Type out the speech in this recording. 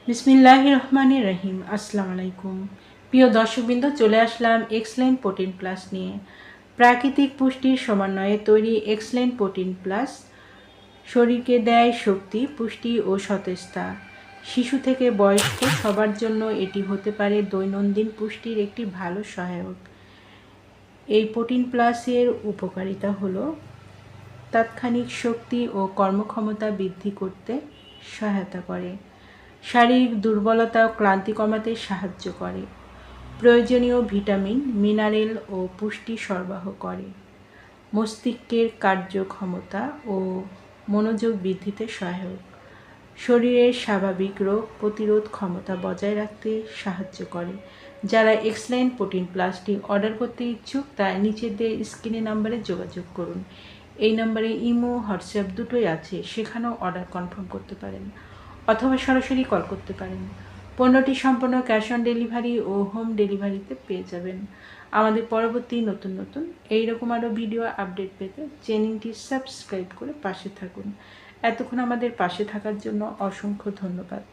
বিসমিল্লাহির রহমানির রহিম। আসসালামু আলাইকুম প্রিয় দর্শকবৃন্দ, চলে আসলাম এক্সেলেন্ট প্রোটিন প্লাস নিয়ে। প্রাকৃতিক পুষ্টির সমন্বয়ে তৈরি এক্সেলেন্ট প্রোটিন প্লাস শরীরকে দেয় শক্তি, পুষ্টি ও সতেজতা। শিশু থেকে বয়স্ক সবার জন্য এটি হতে পারে দৈনন্দিন পুষ্টির একটি ভালো সহায়ক। এই প্রোটিন প্লাসের উপকারিতা হলো তাৎক্ষণিক শক্তি ও কর্মক্ষমতা বৃদ্ধি করতে সহায়তা করে, শারীরিক দুর্বলতা ও ক্লান্তি কমাতে সাহায্য করে, প্রয়োজনীয় ভিটামিন, মিনারেল ও পুষ্টি সরবরাহ করে, মস্তিষ্কের কার্যক্ষমতা ও মনোযোগ বৃদ্ধিতে সহায়ক, শরীরের স্বাভাবিক রোগ প্রতিরোধ ক্ষমতা বজায় রাখতে সাহায্য করে। যারা এক্সেলেন্ট প্রোটিন প্লাসটি অর্ডার করতে ইচ্ছুক তারা নিচের দিয়ে স্ক্রিনে নাম্বারে যোগাযোগ করুন। এই নাম্বারে ইমো, হোয়াটসঅ্যাপ দুটোই আছে, সেখানেও অর্ডার কনফার্ম করতে পারেন অথবা সরাসরি কল করতে পারেন। পণ্যটি সম্পূর্ণ ক্যাশ অন ডেলিভারি ও হোম ডেলিভারিতে পেয়ে যাবেন। আমাদের পরবর্তী নতুন নতুন এইরকম আরও ভিডিও আপডেট পেতে চ্যানেলটি সাবস্ক্রাইব করে পাশে থাকুন। এতক্ষণ আমাদের পাশে থাকার জন্য অসংখ্য ধন্যবাদ।